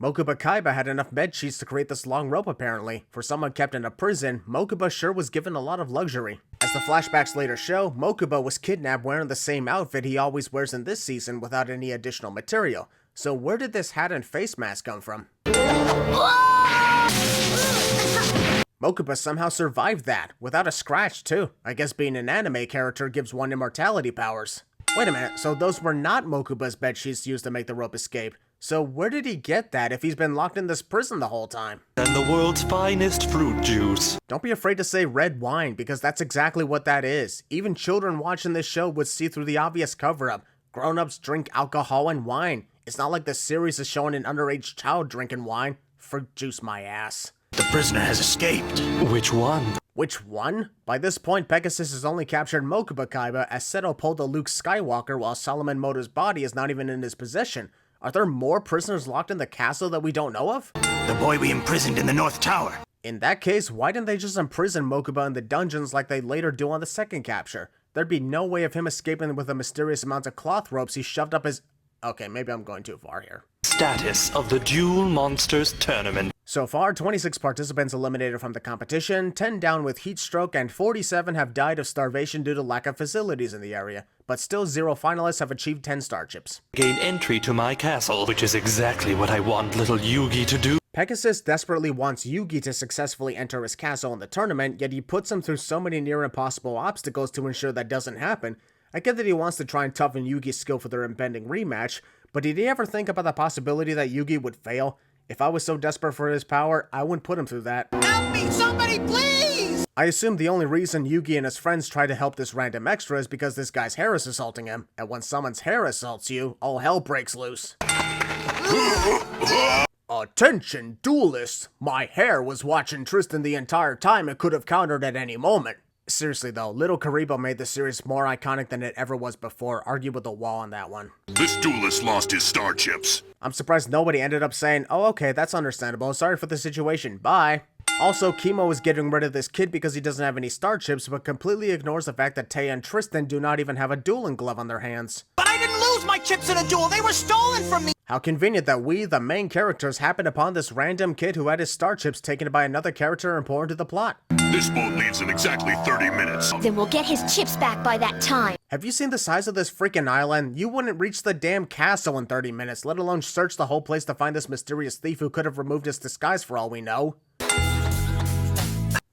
Mokuba Kaiba had enough bed sheets to create this long rope apparently. For someone kept in a prison, Mokuba sure was given a lot of luxury. As the flashbacks later show, Mokuba was kidnapped wearing the same outfit he always wears in this season without any additional material. So where did this hat and face mask come from? Mokuba somehow survived that, without a scratch too. I guess being an anime character gives one immortality powers. Wait a minute, so those were not Mokuba's bedsheets used to make the rope escape. So where did he get that if he's been locked in this prison the whole time? And the world's finest fruit juice. Don't be afraid to say red wine, because that's exactly what that is. Even children watching this show would see through the obvious cover-up. Grown-ups drink alcohol and wine. It's not like the series is showing an underage child drinking wine. Fruit juice my ass. The prisoner has escaped. Which one? Which one? By this point, Pegasus has only captured Mokuba Kaiba as Seto pulled a Luke Skywalker while Solomon Moto's body is not even in his possession. Are there more prisoners locked in the castle that we don't know of? The boy we imprisoned in the North Tower. In that case, why didn't they just imprison Mokuba in the dungeons like they later do on the second capture? There'd be no way of him escaping with the mysterious amount of cloth ropes he shoved up his... Okay, maybe I'm going too far here. Status of the Duel Monsters Tournament. So far, 26 participants eliminated from the competition, 10 down with heat stroke, and 47 have died of starvation due to lack of facilities in the area. But still 0 finalists have achieved 10 starships. Gain entry to my castle, which is exactly what I want little Yugi to do. Pegasus desperately wants Yugi to successfully enter his castle in the tournament, yet he puts him through so many near impossible obstacles to ensure that doesn't happen. I get that he wants to try and toughen Yugi's skill for their impending rematch, but did he ever think about the possibility that Yugi would fail? If I was so desperate for his power, I wouldn't put him through that. Help me, somebody please! I assume the only reason Yugi and his friends try to help this random extra is because this guy's hair is assaulting him, and when someone's hair assaults you, all hell breaks loose. Attention, duelists! My hair was watching Tristan the entire time and could have countered at any moment. Seriously though, Little Kaiba made the series more iconic than it ever was before. Argue with the wall on that one. This duelist lost his star chips. I'm surprised nobody ended up saying, oh okay, that's understandable, sorry for the situation, bye. Also, Kimo is getting rid of this kid because he doesn't have any star chips, but completely ignores the fact that Taya and Tristan do not even have a dueling glove on their hands. But I didn't lose my chips in a duel, they were stolen from me! How convenient that we, the main characters, happened upon this random kid who had his star chips taken by another character important to the plot. This boat leaves in exactly 30 minutes. Then we'll get his chips back by that time. Have you seen the size of this freaking island? You wouldn't reach the damn castle in 30 minutes, let alone search the whole place to find this mysterious thief who could have removed his disguise for all we know.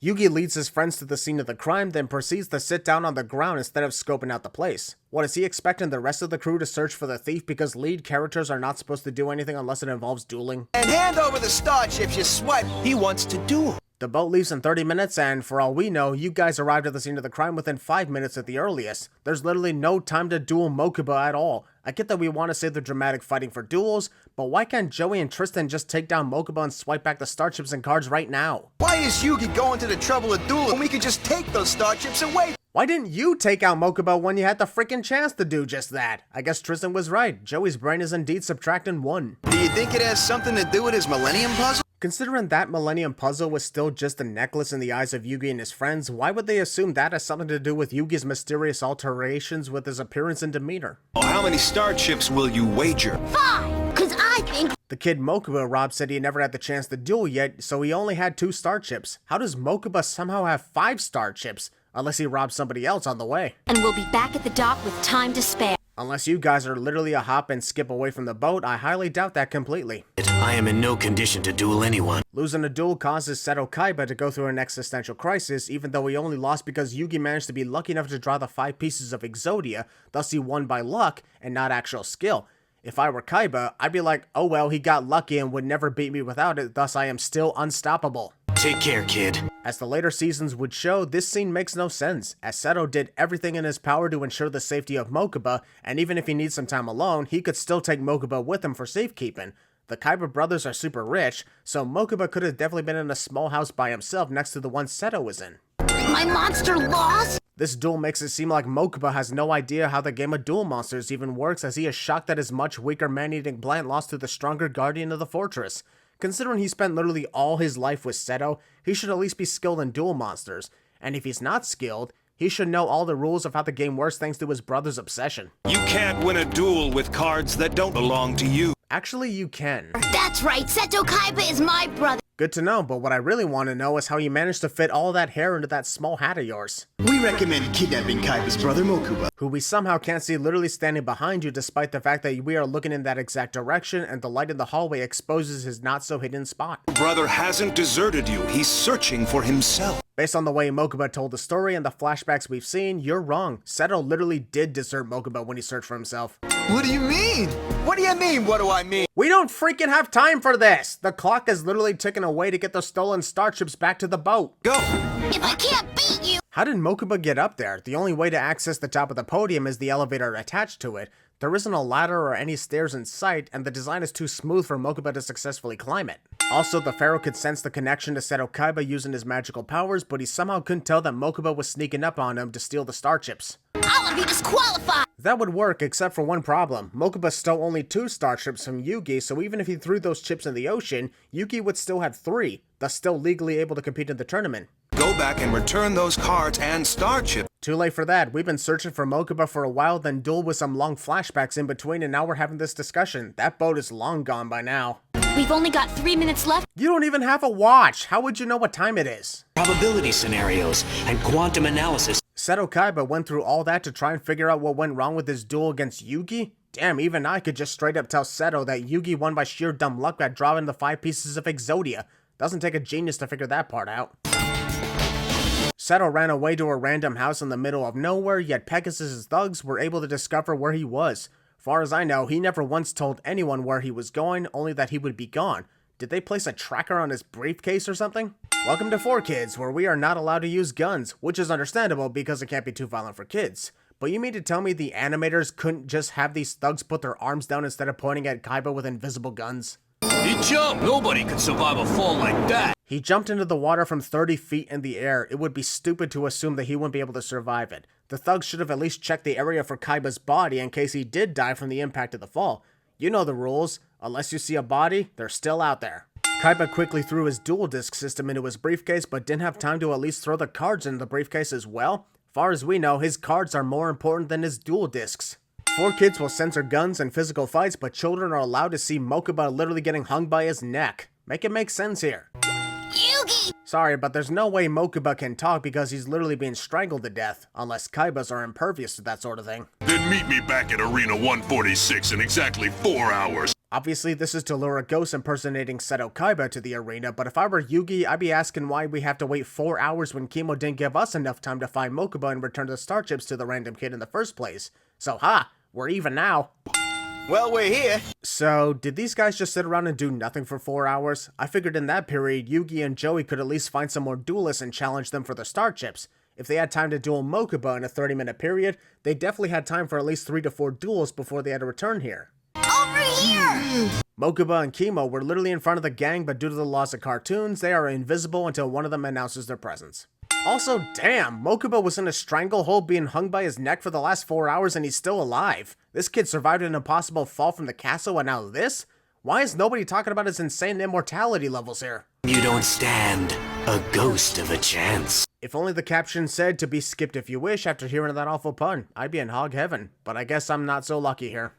Yugi leads his friends to the scene of the crime, then proceeds to sit down on the ground instead of scoping out the place. What, is he expecting the rest of the crew to search for the thief because lead characters are not supposed to do anything unless it involves dueling? And hand over the star chips, you sweat! He wants to duel. The boat leaves in 30 minutes, and for all we know, you guys arrived at the scene of the crime within 5 minutes at the earliest. There's literally no time to duel Mokuba at all. I get that we want to save the dramatic fighting for duels, but why can't Joey and Tristan just take down Mokuba and swipe back the star chips and cards right now? Why is Yugi going to the trouble of dueling when we could just take those star chips away? Why didn't you take out Mokuba when you had the freaking chance to do just that? I guess Tristan was right. Joey's brain is indeed subtracting 1. Do you think it has something to do with his Millennium Puzzle? Considering that Millennium Puzzle was still just a necklace in the eyes of Yugi and his friends, why would they assume that has something to do with Yugi's mysterious alterations with his appearance and demeanor? How many star chips will you wager? 5! Cause I think... The kid Mokuba Rob said he never had the chance to duel yet, so he only had 2 star chips. How does Mokuba somehow have 5 star chips? Unless he robbed somebody else on the way. And we'll be back at the dock with time to spare. Unless you guys are literally a hop and skip away from the boat, I highly doubt that completely. I am in no condition to duel anyone. Losing a duel causes Seto Kaiba to go through an existential crisis, even though he only lost because Yugi managed to be lucky enough to draw the 5 pieces of Exodia, thus he won by luck and not actual skill. If I were Kaiba, I'd be like, oh well, he got lucky and would never beat me without it, thus I am still unstoppable. Take care, kid. As the later seasons would show, this scene makes no sense, as Seto did everything in his power to ensure the safety of Mokuba, and even if he needs some time alone, he could still take Mokuba with him for safekeeping. The Kaiba brothers are super rich, so Mokuba could have definitely been in a small house by himself next to the one Seto was in. My monster lost? This duel makes it seem like Mokuba has no idea how the game of Duel Monsters even works, as he is shocked that his much weaker man-eating plant lost to the stronger guardian of the fortress. Considering he spent literally all his life with Seto, he should at least be skilled in Duel Monsters, and if he's not skilled, he should know all the rules of how the game works thanks to his brother's obsession. You can't win a duel with cards that don't belong to you. Actually, you can. That's right, Seto Kaiba is my brother. Good to know, but what I really want to know is how you managed to fit all that hair into that small hat of yours. We recommend kidnapping Kaiba's brother Mokuba. Who we somehow can't see literally standing behind you despite the fact that we are looking in that exact direction and the light in the hallway exposes his not-so-hidden spot. Brother hasn't deserted you. He's searching for himself. Based on the way Mokuba told the story and the flashbacks we've seen, you're wrong. Seto literally did desert Mokuba when he searched for himself. What do you mean? What do you mean, what do I mean? We don't freaking have time for this! The clock is literally ticking away to get the stolen starships back to the boat. Go! If I can't beat you, How did Mokuba get up there? The only way to access the top of the podium is the elevator attached to it. There isn't a ladder or any stairs in sight, and the design is too smooth for Mokuba to successfully climb it. Also, the Pharaoh could sense the connection to Seto Kaiba using his magical powers, but he somehow couldn't tell that Mokuba was sneaking up on him to steal the starships. all of you disqualified. That would work, except for one problem. Mokuba stole only 2 starships from Yugi, so even if he threw those chips in the ocean, Yugi would still have 3, thus still legally able to compete in the tournament. Go back and return those cards and star chip. Too late for that. We've been searching for Mokuba for a while, then Duel with some long flashbacks in between, and now we're having this discussion. That boat is long gone by now. We've only got 3 minutes left. You don't even have a watch! How would you know what time it is? Probability scenarios and quantum analysis. Seto Kaiba went through all that to try and figure out what went wrong with his duel against Yugi? Damn, even I could just straight up tell Seto that Yugi won by sheer dumb luck by drawing the 5 pieces of Exodia. Doesn't take a genius to figure that part out. Seto ran away to a random house in the middle of nowhere, yet Pegasus' thugs were able to discover where he was. Far as I know, he never once told anyone where he was going, only that he would be gone. Did they place a tracker on his briefcase or something? Welcome to 4Kids, where we are not allowed to use guns, which is understandable because it can't be too violent for kids. But you mean to tell me the animators couldn't just have these thugs put their arms down instead of pointing at Kaiba with invisible guns? He jumped! Nobody could survive a fall like that! He jumped into the water from 30 feet in the air. It would be stupid to assume that he wouldn't be able to survive it. The thugs should have at least checked the area for Kaiba's body in case he did die from the impact of the fall. You know the rules. Unless you see a body, they're still out there. Kaiba quickly threw his dual disc system into his briefcase, but didn't have time to at least throw the cards into the briefcase as well. Far as we know, his cards are more important than his dual discs. 4Kids will censor guns and physical fights, but children are allowed to see Mokuba literally getting hung by his neck. Make it make sense here. Yugi! Sorry, but there's no way Mokuba can talk because he's literally being strangled to death, unless Kaibas are impervious to that sort of thing. Then meet me back at Arena 146 in exactly 4 hours. Obviously, this is to lure a ghost impersonating Seto Kaiba to the arena, but if I were Yugi, I'd be asking why we have to wait 4 hours when Kimo didn't give us enough time to find Mokuba and return the star chips to the random kid in the first place. So we're even now. Well, we're here. So, did these guys just sit around and do nothing for 4 hours? I figured in that period, Yugi and Joey could at least find some more duelists and challenge them for the star chips. If they had time to duel Mokuba in a 30-minute period, they definitely had time for at least 3 to 4 duels before they had to return here. Over here! Mokuba and Kimo were literally in front of the gang, but due to the laws of cartoons, they are invisible until one of them announces their presence. Also, damn, Mokuba was in a stranglehold being hung by his neck for the last 4 hours and he's still alive. This kid survived an impossible fall from the castle and now this? Why is nobody talking about his insane immortality levels here? You don't stand a ghost of a chance. If only the caption said to be skipped if you wish after hearing that awful pun. I'd be in hog heaven, but I guess I'm not so lucky here.